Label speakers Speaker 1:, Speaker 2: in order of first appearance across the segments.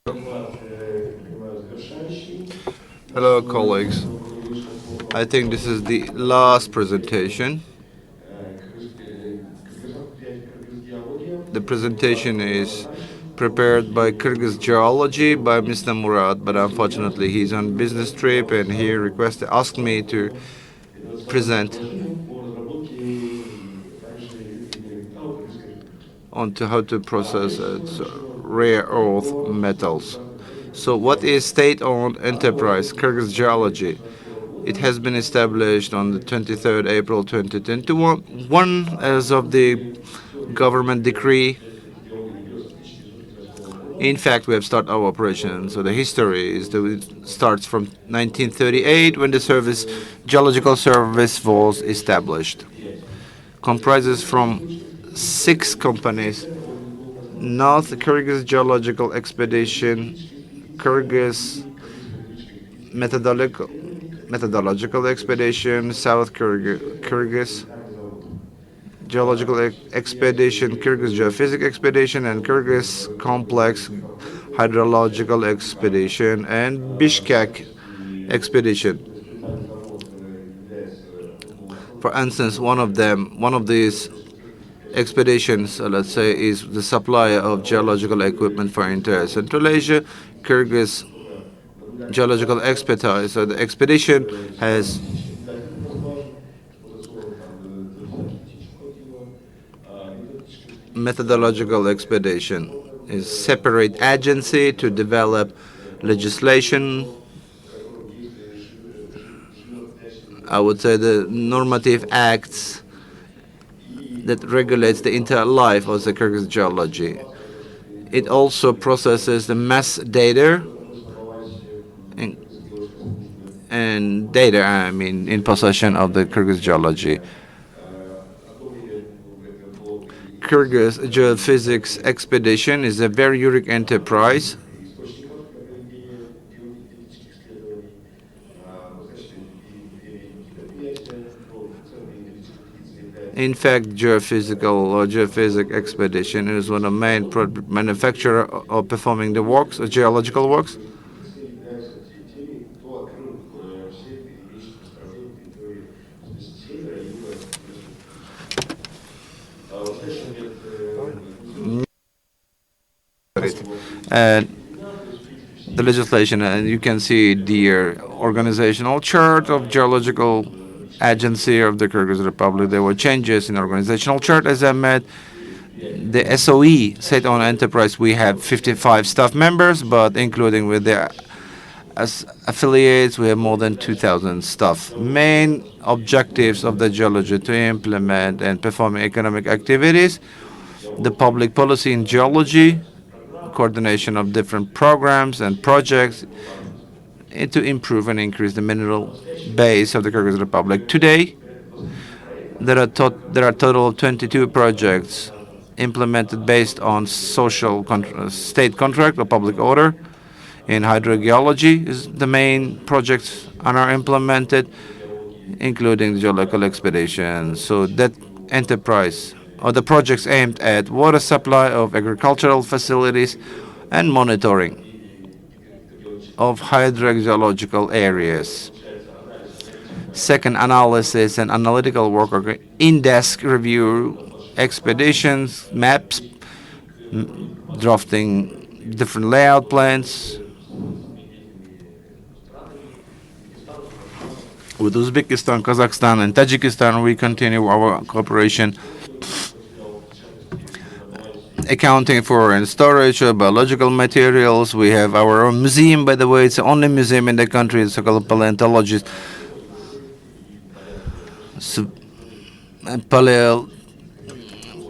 Speaker 1: Hello, colleagues. I think this is the last presentation. The presentation is prepared by Kyrgyzgeology by Mr. Murad, but unfortunately he's on business trip and he asked me to present on to how to process rare earth metals. So what is state-owned enterprise Kyrgyzgeology? It has been established on the 23rd April 2021 as of the government decree. In fact, we have started our operation. So the history is that it starts from 1938 when the geological service was established. Comprises from 6 companies: North Kyrgyz Geological Expedition, Kyrgyz Methodological Expedition, South Kyrgyz Geological Expedition, Kyrgyz Geophysics Expedition, and Kyrgyz Complex Hydrological Expedition, and Bishkek Expedition. For instance, one of these expeditions, let's say, is the supplier of geological equipment for entire Central Asia, Kyrgyz geological expertise. So the expedition has methodological expedition is separate agency to develop legislation. I would say the normative acts that regulates the entire life of the Kyrgyz geology. It also processes the mass data and data, in possession of the Kyrgyz geology. Kyrgyz Geophysics Expedition is a very unique enterprise. In fact, geophysics expedition is one of the main manufacturer of performing the works, geological works. And the legislation, and you can see the organizational chart of geological agency of the Kyrgyz Republic. There were changes in organizational chart, as I met. The SOE, state-owned enterprise, we have 55 staff members, but including with their as affiliates, we have more than 2,000 staff. Main objectives of the geology to implement and perform economic activities, the public policy in geology, coordination of different programs and projects to improve and increase the mineral base of the Kyrgyz Republic. Today, there are a total of 22 projects implemented based on state contract or public order. In hydrogeology is the main projects are implemented, including the geological expedition. So that enterprise or the projects aimed at water supply of agricultural facilities and monitoring of hydrogeological areas. Second, analysis and analytical work, in-desk review, expeditions, maps, drafting different layout plans. With Uzbekistan, Kazakhstan, and Tajikistan, we continue our cooperation. Accounting for and storage of biological materials. We have our own museum, by the way. It's the only museum in the country. It's called paleontologist.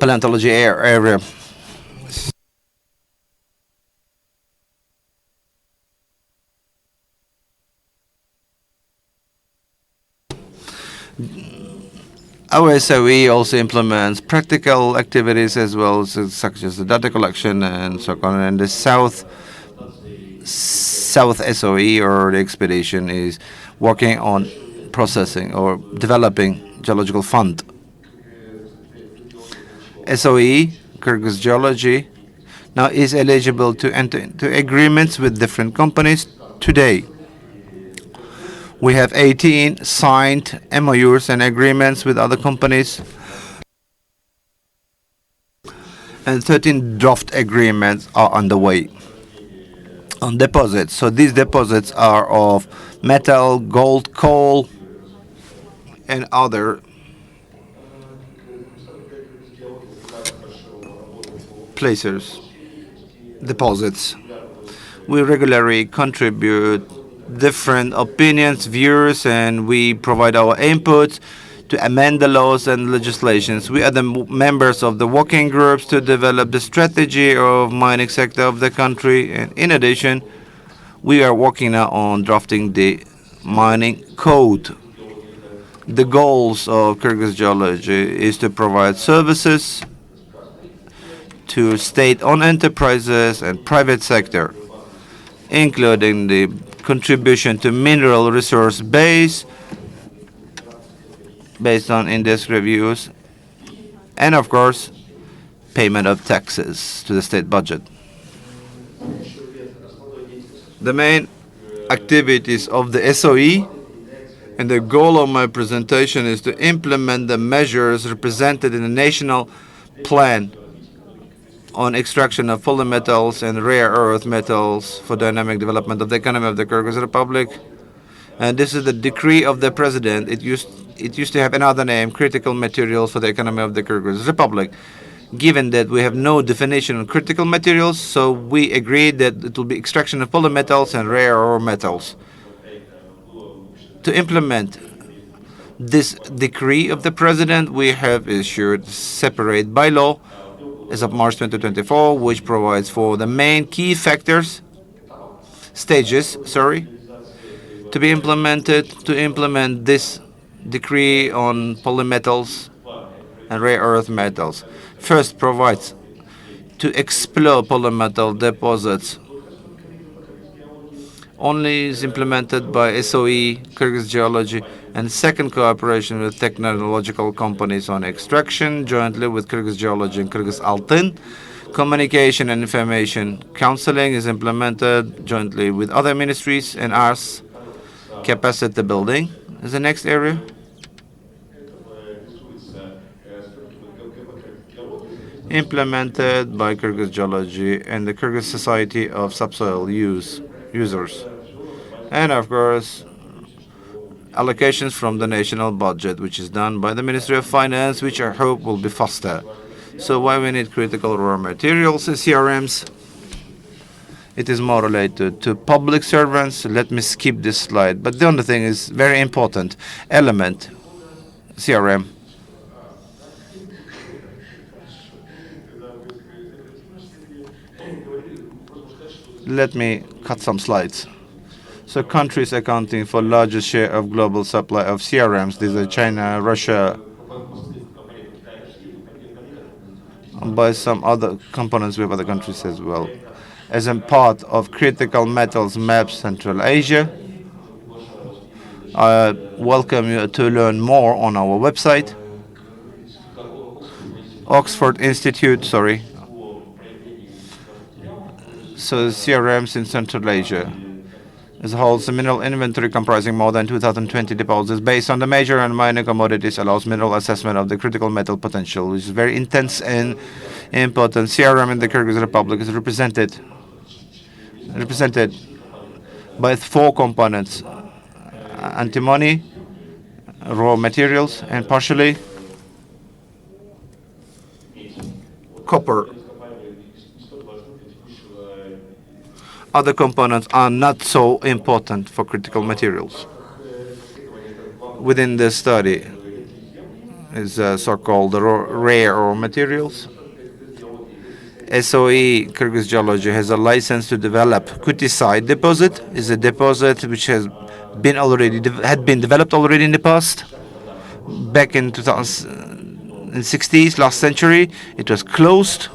Speaker 1: Paleontology area. Our SOE also implements practical activities as well, such as the data collection and so on. And the South SOE, or the expedition, is working on processing or developing geological fund. SOE, Kyrgyz Geology, now is eligible to enter into agreements with different companies today. We have 18 signed MOUs and agreements with other companies and 13 draft agreements are underway on deposits. So these deposits are of metal, gold, coal, and other places, deposits. We regularly contribute different opinions, views, and we provide our input to amend the laws and legislations. We are the members of the working groups to develop the strategy of mining sector of the country. And in addition, we are working now on drafting the mining code. The goals of Kyrgyzgeology is to provide services to state-owned enterprises and private sector, including the contribution to mineral resource base based on index reviews, and of course, payment of taxes to the state budget. The main activities of the SOE and the goal of my presentation is to implement the measures represented in the national plan on extraction of polymetals and rare earth metals for dynamic development of the economy of the Kyrgyz Republic. And this is the decree of the president. It used to have another name, critical materials for the economy of the Kyrgyz Republic. Given that we have no definition on critical materials, so we agreed that it will be extraction of polymetals and rare earth metals. To implement this decree of the president, we have issued separate bylaw as of March 2024, which provides for the main key stages, to be implemented to implement this decree on polymetals and rare earth metals. First, provides to explore polymetal deposits only is implemented by SOE, Kyrgyzgeology, and second, cooperation with technological companies on extraction, jointly with Kyrgyzgeology and Kyrgyzaltyn. Communication and information counseling is implemented jointly with other ministries, and ours. Capacity building is the next area. Implemented by Kyrgyzgeology and the Kyrgyz Society of Subsoil Users. And of course, allocations from the national budget, which is done by the Ministry of Finance, which I hope will be faster. So why we need critical raw materials and CRMs? It is more related to public servants. Let me skip this slide. But the only thing is very important element, CRM. Let me cut some slides. So countries accounting for largest share of global supply of CRMs, these are China, Russia, and by some other components with other countries as well. As a part of critical metals map Central Asia, I welcome you to learn more on our website. Oxford Institute, So CRMs in Central Asia. As a whole, the mineral inventory comprising more than 2020 deposits based on the major and minor commodities allows mineral assessment of the critical metal potential, which is very intense and important. CRM in the Kyrgyz Republic is represented by 4 components: antimony, raw materials, and partially copper. Other components are not so important for critical materials. Within the study is so-called rare raw materials. SOE Kyrgyzgeology has a license to develop Kutisai deposit. Is a deposit which had been developed already in the past. Back in 2060s, last century, it was closed.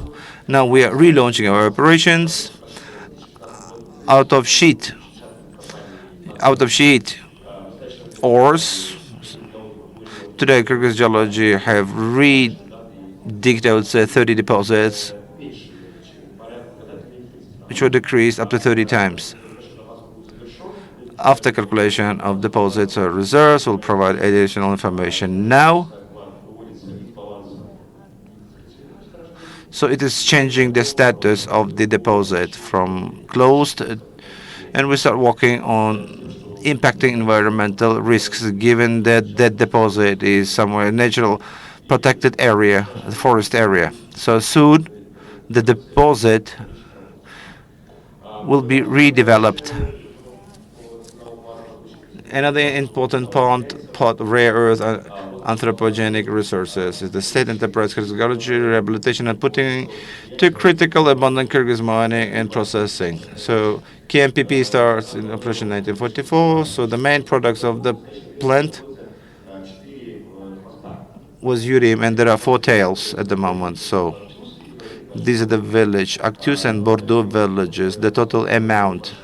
Speaker 1: Now we are relaunching our operations. Out of sheet ores. Today, Kyrgyzgeology have re-digged out 30 deposits which were decreased up to 30 times. After calculation of deposits or reserves, will provide additional information now. So it is changing the status of the deposit from closed, and we start working on impacting environmental risks, given that that deposit is somewhere natural protected area, forest area. So soon the deposit will be redeveloped. Another important part of rare earth anthropogenic resources is the state enterprise Kyrgyzgeology rehabilitation and putting to critical abundant Kyrgyz mining and processing. So KMPP starts in operation 1944. So the main products of the plant was urim, and there are 4 tails at the moment. So these are the village, Actus and Bordeaux villages. The total amount,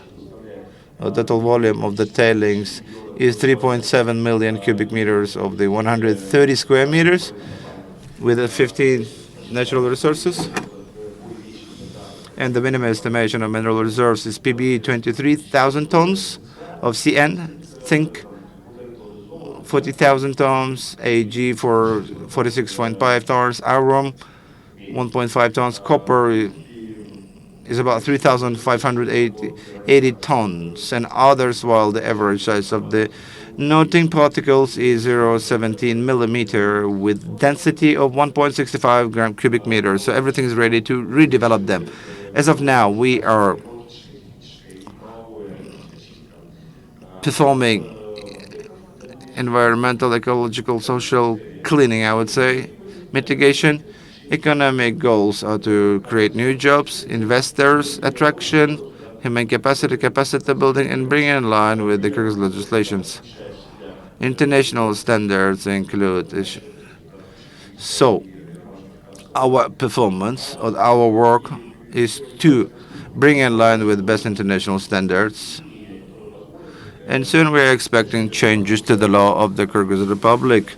Speaker 1: or total volume of the tailings is 3.7 million cubic meters of the 130 square meters with 15 natural resources. And the minimum estimation of mineral reserves is PBE 23,000 tons of CN, zinc 40,000 tons, AG for 46.5 tons, iron 1.5 tons, copper is about 3,580 tons, and others, while the average size of the noting particles is 0.17 millimeter with density of 1.65 gram cubic meter. So everything is ready to redevelop them. As of now, we are performing environmental, ecological, social cleaning, I would say, mitigation. Economic goals are to create new jobs, investors, attraction, human capacity building, and bring in line with the Kyrgyz legislations. International standards include. So, our performance or our work is to bring in line with best international standards. And soon we are expecting changes to the law of the Kyrgyz Republic.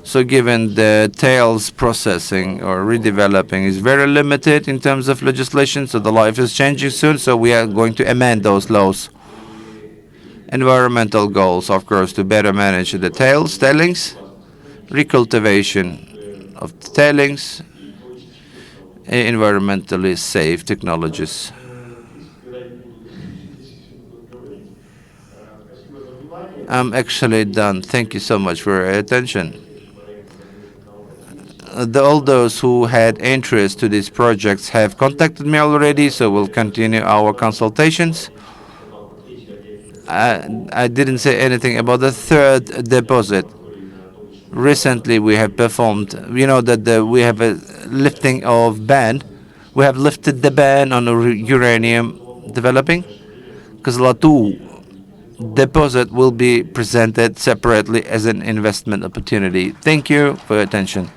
Speaker 1: So given the tails processing or redeveloping is very limited in terms of legislation, so the law is changing soon, so we are going to amend those laws. Environmental goals, of course, to better manage the tailings, recultivation of the tailings, environmentally safe technologies. I'm actually done. Thank you so much for your attention. All those who had interest to these projects have contacted me already, so we'll continue our consultations. I didn't say anything about the third deposit. Recently, we have performed, that we have a lifting of ban. We have lifted the ban on uranium developing, because Latu deposit will be presented separately as an investment opportunity. Thank you for your attention.